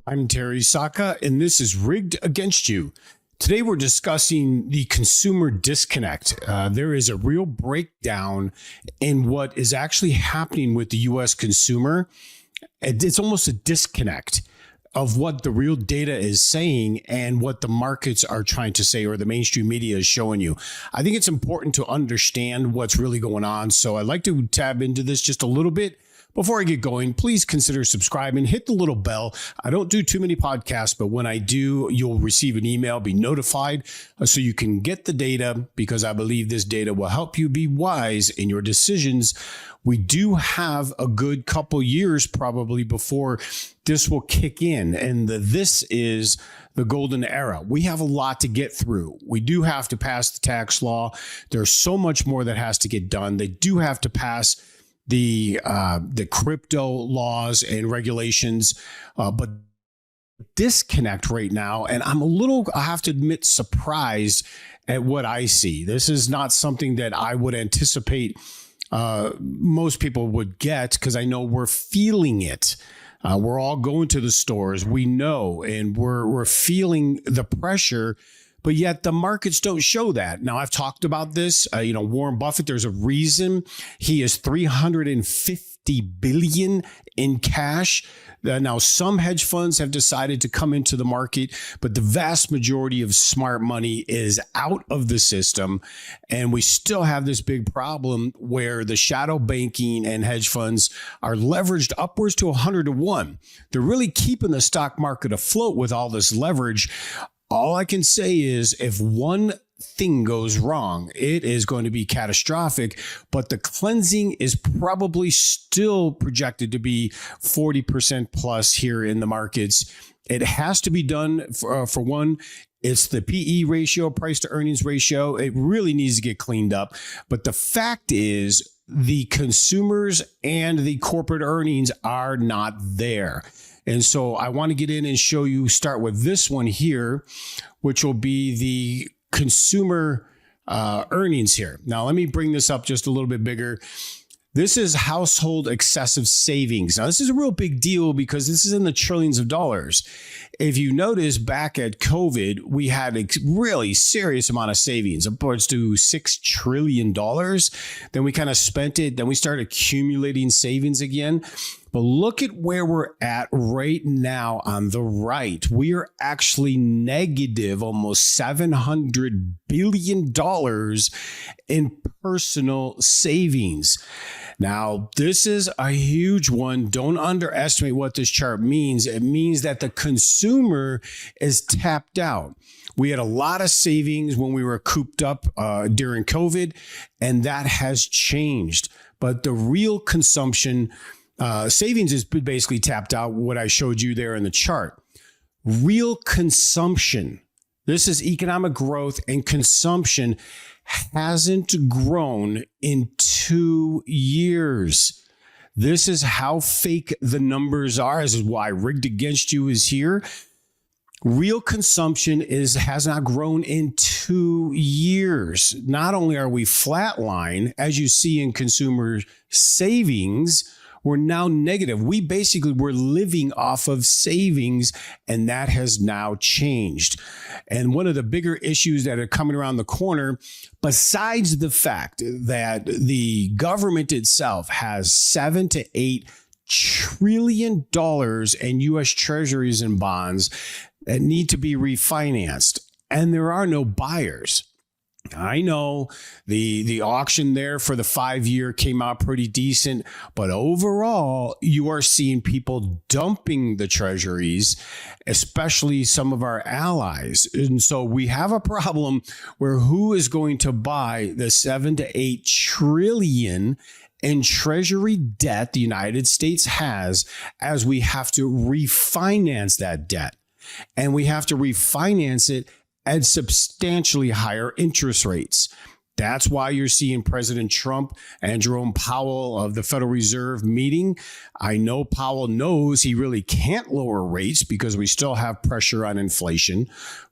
I'm Terry Sacka, and this is Rigged Against You. Today we're discussing the consumer disconnect. There is a real breakdown in what is actually happening with the U.S. consumer. It's almost a disconnect of what the real data is saying and what the markets are trying to say or the mainstream media is showing you. I think it's important to understand what's really going on. So I'd like to tab into this just a little bit. Before I get going, please consider subscribing, hit the little bell. I don't do too many podcasts, but when I do, you'll receive an email, be notified so you can get the data, because I believe this data will help you be wise in your decisions. We do have a good couple years probably before this will kick in, and this is the golden era. We have a lot to get through. We do have to pass the tax law. There's so much more that has to get done. They do have to pass the crypto laws and regulations, but disconnect right now. And I'm a little, I have to admit, surprised at what I see. This is not something that I would anticipate most people would get, because I know we're feeling it. We're all going to the stores. We know, and we're feeling the pressure. But yet the markets don't show that. Now, I've talked about this. Warren Buffett, there's a reason he is $350 billion in cash. Now, some hedge funds have decided to come into the market, but the vast majority of smart money is out of the system. And we still have this big problem where the shadow banking and hedge funds are leveraged upwards to 100 to 1. They're really keeping the stock market afloat with all this leverage. All I can say is if one thing goes wrong, it is going to be catastrophic, but the cleansing is probably still projected to be 40% plus here in the markets. It has to be done for one. It's the PE ratio, price to earnings ratio. It really needs to get cleaned up. But the fact is the consumers and the corporate earnings are not there. And so I want to get in and show you, start with this one here, which will be the consumer earnings here. Now, let me bring this up just a little bit bigger. This is household excessive savings. Now, this is a real big deal because this is in the trillions of dollars. If you notice, back at COVID, we had a really serious amount of savings, upwards to $6 trillion. Then we kind of spent it. Then we started accumulating savings again. But look at where we're at right now on the right. We are actually negative almost $700 billion in personal savings. Now, this is a huge one. Don't underestimate what this chart means. It means that the consumer is tapped out. We had a lot of savings when we were cooped up during COVID, and that has changed. But the real consumption savings is basically tapped out, what I showed you there in the chart. Real consumption, this is economic growth, and consumption hasn't grown in 2 years. This is how fake the numbers are. This is why Rigged Against You is here. Real consumption has not grown in 2 years. Not only are we flatline, as you see in consumer savings, we're now negative. We basically were living off of savings, and that has now changed. And one of the bigger issues that are coming around the corner, besides the fact that the government itself has $7 to $8 trillion in U.S. treasuries and bonds that need to be refinanced, and there are no buyers. I know the auction there for the 5-year came out pretty decent, but overall, you are seeing people dumping the treasuries, especially some of our allies. And so we have a problem where who is going to buy the 7 to 8 trillion in treasury debt the United States has, as we have to refinance that debt, and we have to refinance it at substantially higher interest rates. That's why you're seeing President Trump and Jerome Powell of the Federal Reserve meeting. I know Powell knows he really can't lower rates because we still have pressure on inflation.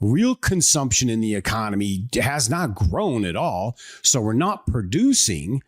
Real consumption in the economy has not grown at all, so we're not producing.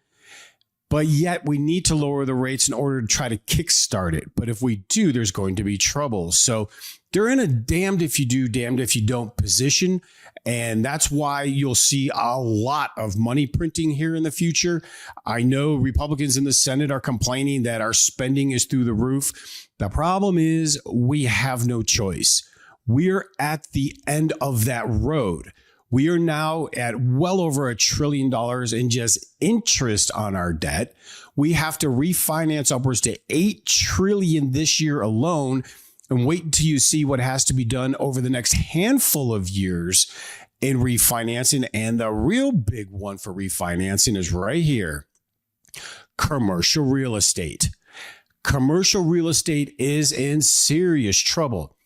But yet we need to lower the rates in order to try to kickstart it. But if we do, there's going to be trouble. So they're in a damned if you do, damned if you don't position. And that's why you'll see a lot of money printing here in the future. I know Republicans in the Senate are complaining that our spending is through the roof. The problem is we have no choice. We're at the end of that road. We are now at well over $1 trillion in just interest on our debt. We have to refinance upwards to $8 trillion this year alone, and wait until you see what has to be done over the next handful of years in refinancing. And the real big one for refinancing is right here: commercial real estate. Commercial real estate is in serious trouble.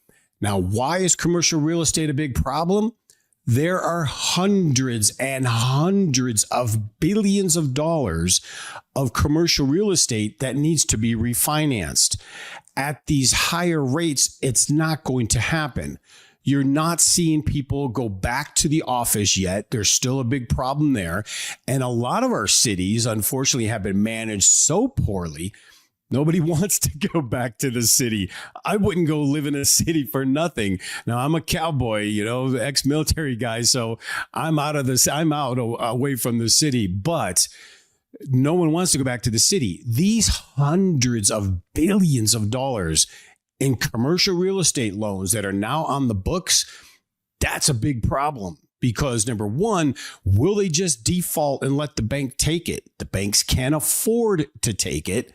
Now, why is commercial real estate a big problem? There are hundreds and hundreds of billions of dollars of commercial real estate that needs to be refinanced. At these higher rates, it's not going to happen. You're not seeing people go back to the office yet. There's still a big problem there. And a lot of our cities, unfortunately, have been managed so poorly. Nobody wants to go back to the city. I wouldn't go live in a city for nothing. Now, I'm a cowboy, ex-military guy, so I'm out away from the city, but no one wants to go back to the city. These hundreds of billions of dollars in commercial real estate loans that are now on the books, that's a big problem. Because number one, will they just default and let the bank take it? The banks can't afford to take it.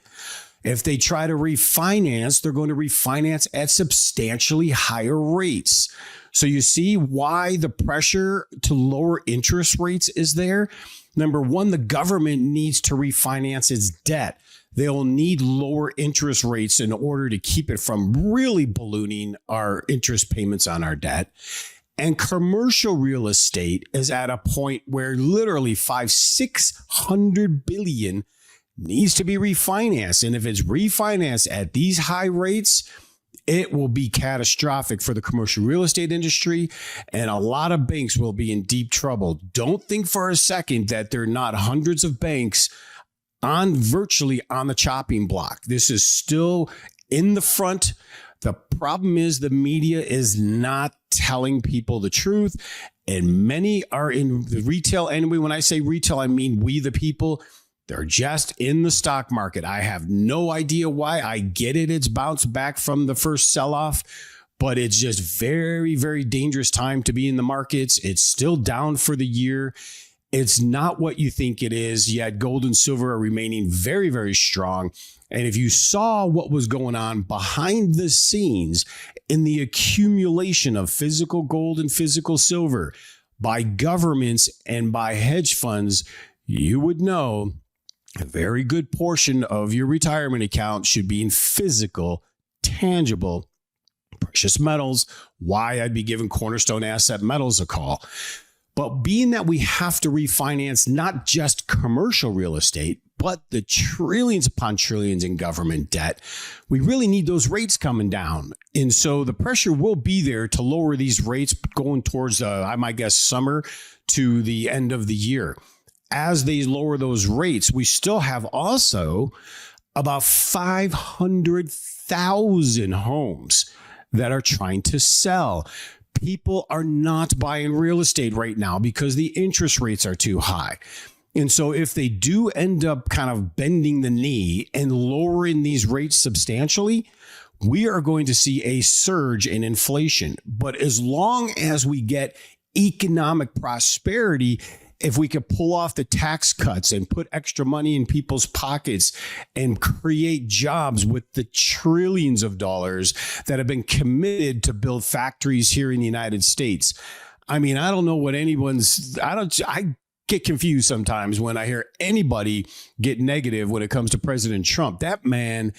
If they try to refinance, they're going to refinance at substantially higher rates. So you see why the pressure to lower interest rates is there. Number one, the government needs to refinance its debt. They'll need lower interest rates in order to keep it from really ballooning our interest payments on our debt. And commercial real estate is at a point where literally $600 billion needs to be refinanced. And if it's refinanced at these high rates, it will be catastrophic for the commercial real estate industry, and a lot of banks will be in deep trouble. Don't think for a second that there are not hundreds of banks virtually on the chopping block. This is still in the front. The problem is the media is not telling people the truth, and many are in the retail. Anyway, when I say retail, I mean we the people. They're just in the stock market. I have no idea why. I get it. It's bounced back from the first sell-off, but it's just very, very dangerous time to be in the markets. It's still down for the year. It's not what you think it is, yet gold and silver are remaining very, very strong. And if you saw what was going on behind the scenes in the accumulation of physical gold and physical silver by governments and by hedge funds, you would know a very good portion of your retirement account should be in physical, tangible, precious metals. Why I'd be giving Cornerstone Asset Metals a call. But being that we have to refinance not just commercial real estate, but the trillions upon trillions in government debt, we really need those rates coming down. And so the pressure will be there to lower these rates going towards, I might guess, summer to the end of the year. As they lower those rates, we still have also about 500,000 homes that are trying to sell. People are not buying real estate right now because the interest rates are too high. And so if they do end up kind of bending the knee and lowering these rates substantially, we are going to see a surge in inflation. But as long as we get economic prosperity, if we could pull off the tax cuts and put extra money in people's pockets and create jobs with the trillions of dollars that have been committed to build factories here in the United States. I mean, I don't know what I get confused sometimes when I hear anybody get negative when it comes to President Trump. That man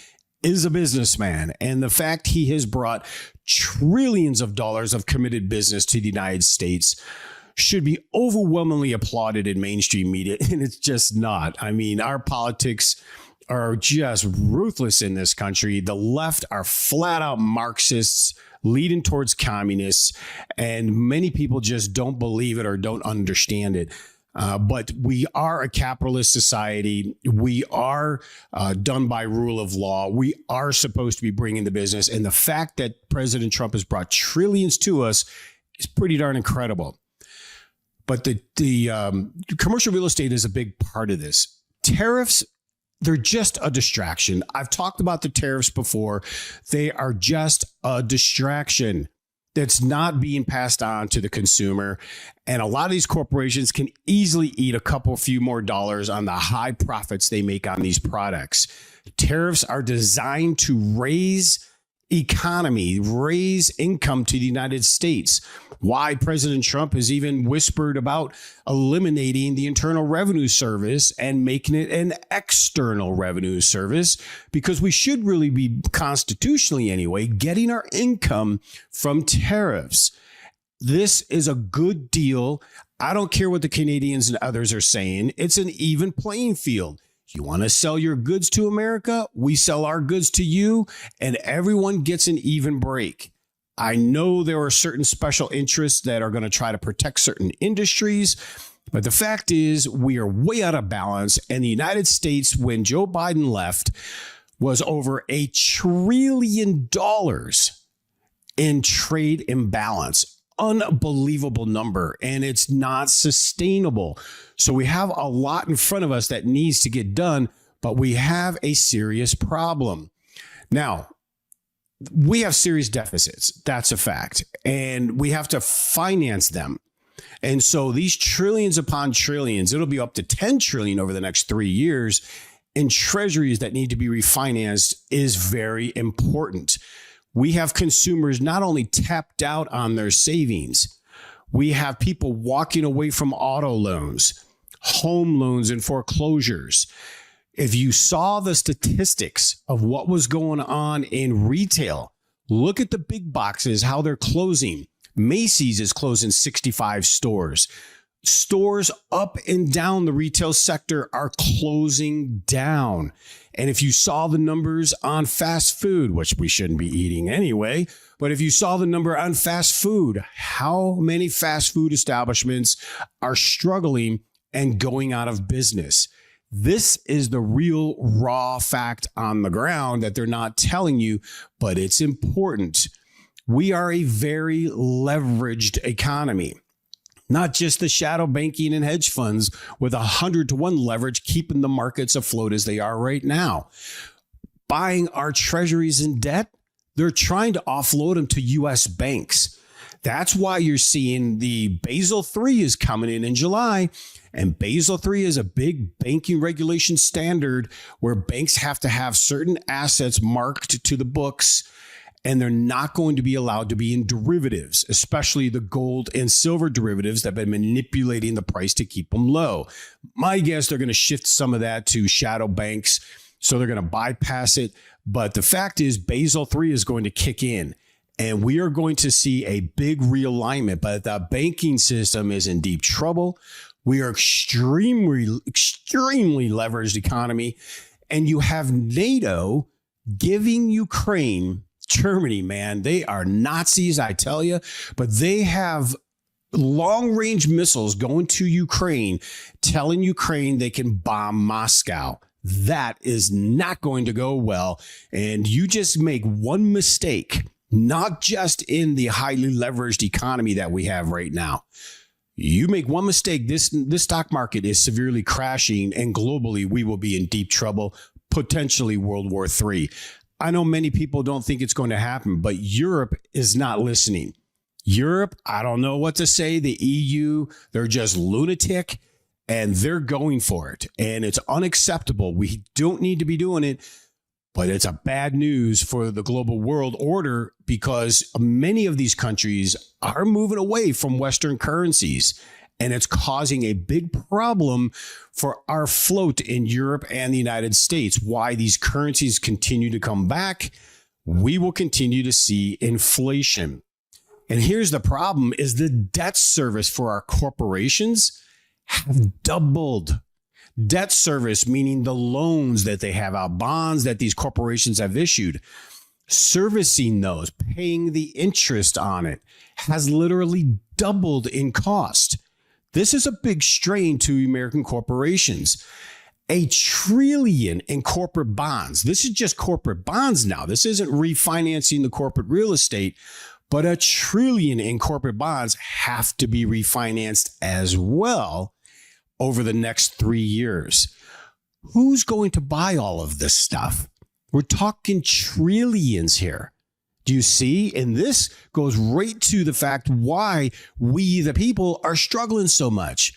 is a businessman. And the fact he has brought trillions of dollars of committed business to the United States should be overwhelmingly applauded in mainstream media, and it's just not. I mean, our politics are just ruthless in this country. The left are flat out Marxists leading towards communists, and many people just don't believe it or don't understand it. But we are a capitalist society. We are done by rule of law. We are supposed to be bringing the business. And the fact that President Trump has brought trillions to us is pretty darn incredible. But the commercial real estate is a big part of this. Tariffs, they're just a distraction. I've talked about the tariffs before. They are just a distraction that's not being passed on to the consumer. And a lot of these corporations can easily eat a few more dollars on the high profits they make on these products. Tariffs are designed to raise economy, raise income to the United States. Why President Trump has even whispered about eliminating the Internal Revenue Service and making it an external revenue service, because we should really be, constitutionally anyway, getting our income from tariffs. This is a good deal. I don't care what the Canadians and others are saying. It's an even playing field. You want to sell your goods to America? We sell our goods to you, and everyone gets an even break. I know there are certain special interests that are going to try to protect certain industries, but the fact is we are way out of balance. And the United States, when Joe Biden left, was over $1 trillion in trade imbalance. Unbelievable number, and it's not sustainable. So we have a lot in front of us that needs to get done, but we have a serious problem. Now, we have serious deficits. That's a fact. And we have to finance them. And so these trillions upon trillions, it'll be up to 10 trillion over the next 3 years in treasuries that need to be refinanced is very important. We have consumers not only tapped out on their savings, we have people walking away from auto loans, home loans, and foreclosures. If you saw the statistics of what was going on in retail, look at the big boxes, how they're closing. Macy's is closing 65 stores. Stores up and down the retail sector are closing down. And if you saw the numbers on fast food, which we shouldn't be eating anyway, but if you saw the number on fast food, how many fast food establishments are struggling and going out of business? This is the real raw fact on the ground that they're not telling you, but it's important. We are a very leveraged economy. Not just the shadow banking and hedge funds with 100-to-1 leverage keeping the markets afloat as they are right now. Buying our treasuries in debt, they're trying to offload them to U.S. banks. That's why you're seeing the Basel III is coming in July. And Basel III is a big banking regulation standard where banks have to have certain assets marked to the books, and they're not going to be allowed to be in derivatives, especially the gold and silver derivatives that have been manipulating the price to keep them low. My guess, they're going to shift some of that to shadow banks, so they're going to bypass it. But the fact is, Basel III is going to kick in, and we are going to see a big realignment. But the banking system is in deep trouble. We are extremely leveraged economy, and you have NATO giving Ukraine. Germany, man, they are Nazis, I tell you, but they have long-range missiles going to Ukraine, telling Ukraine they can bomb Moscow. That is not going to go well. And you just make one mistake, not just in the highly leveraged economy that we have right now. You make one mistake, this stock market is severely crashing, and globally we will be in deep trouble, potentially World War III. I know many people don't think it's going to happen, but Europe is not listening. Europe, I don't know what to say. The EU, they're just lunatic, and they're going for it. And it's unacceptable. We don't need to be doing it, but it's a bad news for the global world order, because many of these countries are moving away from Western currencies. And it's causing a big problem for our float in Europe and the United States. Why these currencies continue to come back, we will continue to see inflation. And here's the problem is the debt service for our corporations have doubled. Debt service, meaning the loans that they have out, bonds that these corporations have issued, servicing those, paying the interest on it, has literally doubled in cost. This is a big strain to American corporations. $1 trillion in corporate bonds. This is just corporate bonds now. This isn't refinancing the corporate real estate, but $1 trillion in corporate bonds have to be refinanced as well over the next 3 years. Who's going to buy all of this stuff? We're talking trillions here. Do you see? And this goes right to the fact why we, the people, are struggling so much.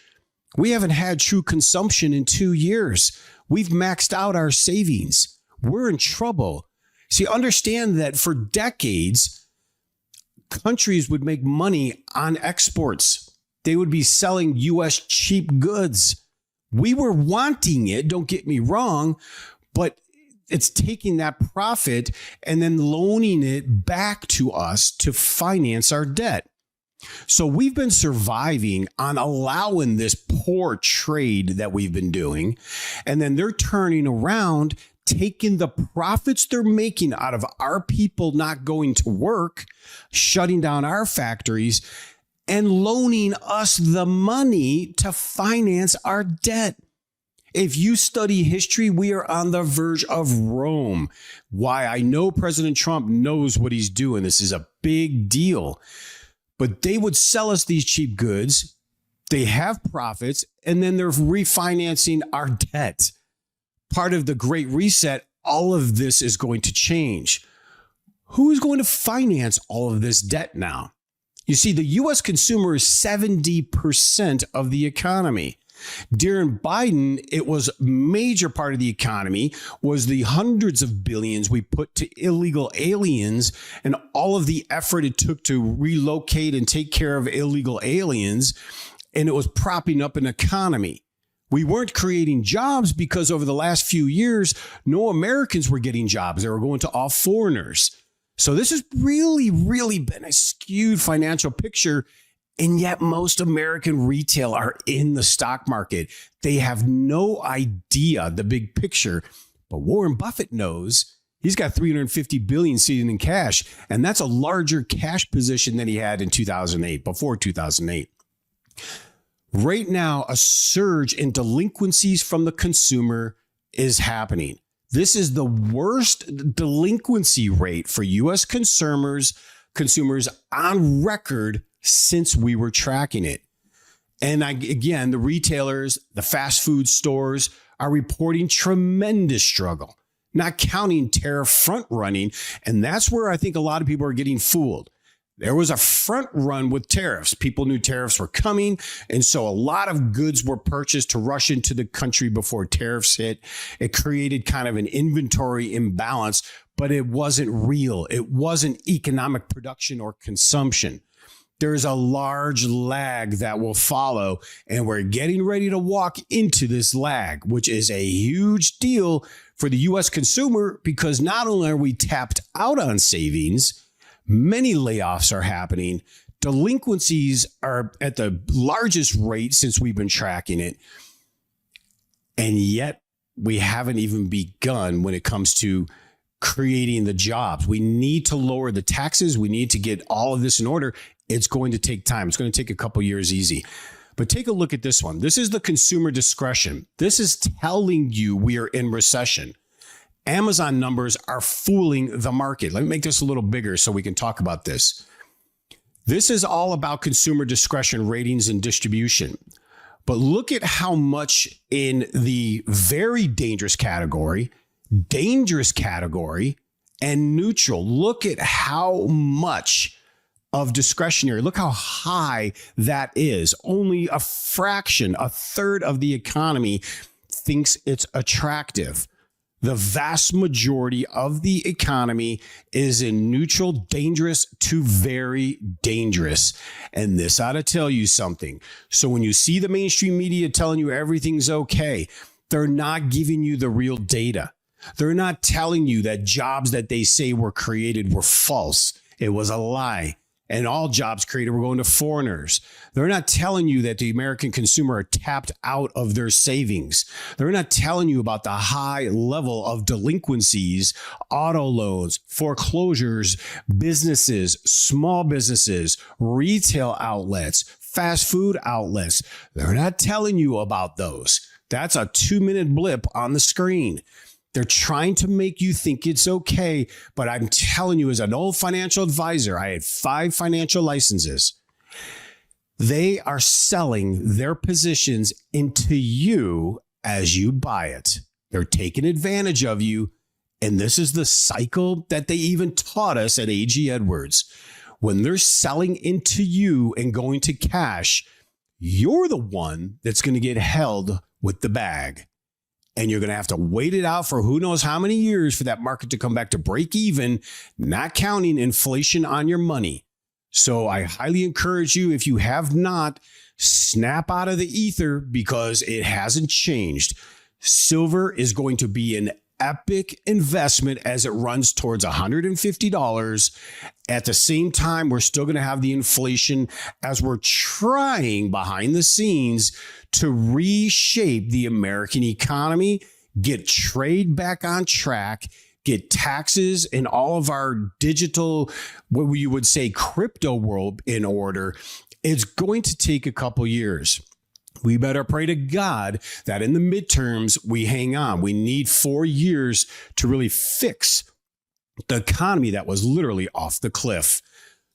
We haven't had true consumption in 2 years. We've maxed out our savings. We're in trouble. See, understand that for decades, countries would make money on exports. They would be selling U.S. cheap goods. We were wanting it, don't get me wrong, but it's taking that profit and then loaning it back to us to finance our debt. So we've been surviving on allowing this poor trade that we've been doing. And then they're turning around, taking the profits they're making out of our people not going to work, shutting down our factories, and loaning us the money to finance our debt. If you study history, we are on the verge of Rome. Why? I know President Trump knows what he's doing. This is a big deal. But they would sell us these cheap goods. They have profits, and then they're refinancing our debt. Part of the Great Reset, all of this is going to change. Who is going to finance all of this debt now? You see, the U.S. consumer is 70% of the economy. During Biden, it was a major part of the economy was the hundreds of billions we put to illegal aliens and all of the effort it took to relocate and take care of illegal aliens. And it was propping up an economy. We weren't creating jobs because over the last few years, no Americans were getting jobs. They were going to all foreigners. So this has really been a skewed financial picture. And yet most American retail are in the stock market. They have no idea the big picture. But Warren Buffett knows. He's got $350 billion sitting in cash. And that's a larger cash position than he had in 2008, before 2008. Right now, a surge in delinquencies from the consumer is happening. This is the worst delinquency rate for U.S. consumers on record since we were tracking it. And again, the retailers, the fast food stores are reporting tremendous struggle, not counting tariff front running. And that's where I think a lot of people are getting fooled. There was a front run with tariffs. People knew tariffs were coming. And so a lot of goods were purchased to rush into the country before tariffs hit. It created kind of an inventory imbalance, but it wasn't real. It wasn't economic production or consumption. There's a large lag that will follow, and we're getting ready to walk into this lag, which is a huge deal for the U.S. consumer because not only are we tapped out on savings, many layoffs are happening. Delinquencies are at the largest rate since we've been tracking it. And yet we haven't even begun when it comes to creating the jobs. We need to lower the taxes. We need to get all of this in order. It's going to take time. It's going to take a couple years easy. But take a look at this one. This is the consumer discretion. This is telling you we are in recession. Amazon numbers are fooling the market. Let me make this a little bigger so we can talk about this. This is all about consumer discretion ratings and distribution. But look at how much in the very dangerous category, and neutral. Look at how much of discretionary. Look how high that is. Only a fraction, a third of the economy thinks it's attractive. The vast majority of the economy is in neutral, dangerous to very dangerous. And this ought to tell you something. So when you see the mainstream media telling you everything's okay, they're not giving you the real data. They're not telling you that jobs that they say were created were false. It was a lie. And all jobs created were going to foreigners. They're not telling you that the American consumer are tapped out of their savings. They're not telling you about the high level of delinquencies, auto loans, foreclosures, businesses, small businesses, retail outlets, fast food outlets. They're not telling you about those. That's a 2-minute blip on the screen. They're trying to make you think it's okay, but I'm telling you, as an old financial advisor, I had 5 financial licenses. They are selling their positions into you as you buy it. They're taking advantage of you. And this is the cycle that they even taught us at A.G. Edwards. When they're selling into you and going to cash, you're the one that's going to get held with the bag. And you're going to have to wait it out for who knows how many years for that market to come back to break even, not counting inflation on your money. So I highly encourage you, if you have not, snap out of the ether because it hasn't changed. Silver is going to be an epic investment as it runs towards $150. At the same time, we're still going to have the inflation as we're trying behind the scenes to reshape the American economy, get trade back on track, get taxes and all of our digital, what we would say crypto world in order. It's going to take a couple years. We better pray to God that in the midterms, we hang on. We need 4 years to really fix the economy that was literally off the cliff.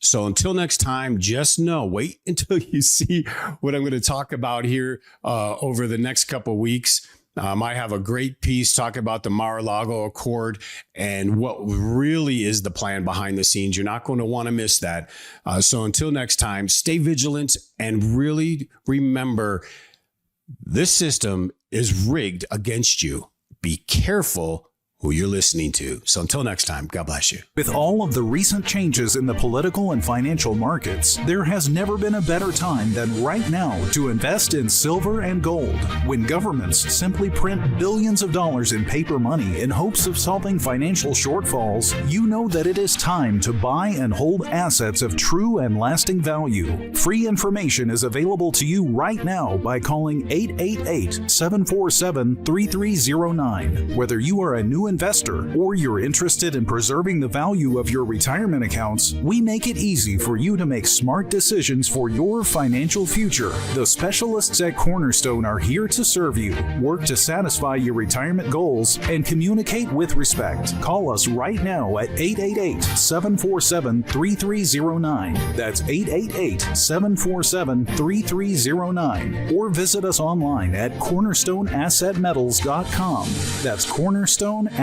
So until next time, just know, wait until you see what I'm going to talk about here over the next couple of weeks. I have a great piece talking about the Mar-a-Lago Accord and what really is the plan behind the scenes. You're not going to want to miss that. So until next time, stay vigilant and really remember this system is rigged against you. Be careful who you're listening to. So until next time, God bless you. With all of the recent changes in the political and financial markets, there has never been a better time than right now to invest in silver and gold. When governments simply print billions of dollars in paper money in hopes of solving financial shortfalls, you know that it is time to buy and hold assets of true and lasting value. Free information is available to you right now by calling 888-747-3309. Whether you are a new investor or you're interested in preserving the value of your retirement accounts, we make it easy for you to make smart decisions for your financial future. The specialists at Cornerstone are here to serve you, work to satisfy your retirement goals, and communicate with respect. Call us right now at 888-747-3309. That's 888-747-3309. Or visit us online at cornerstoneassetmetals.com. That's cornerstoneassetmetals.com.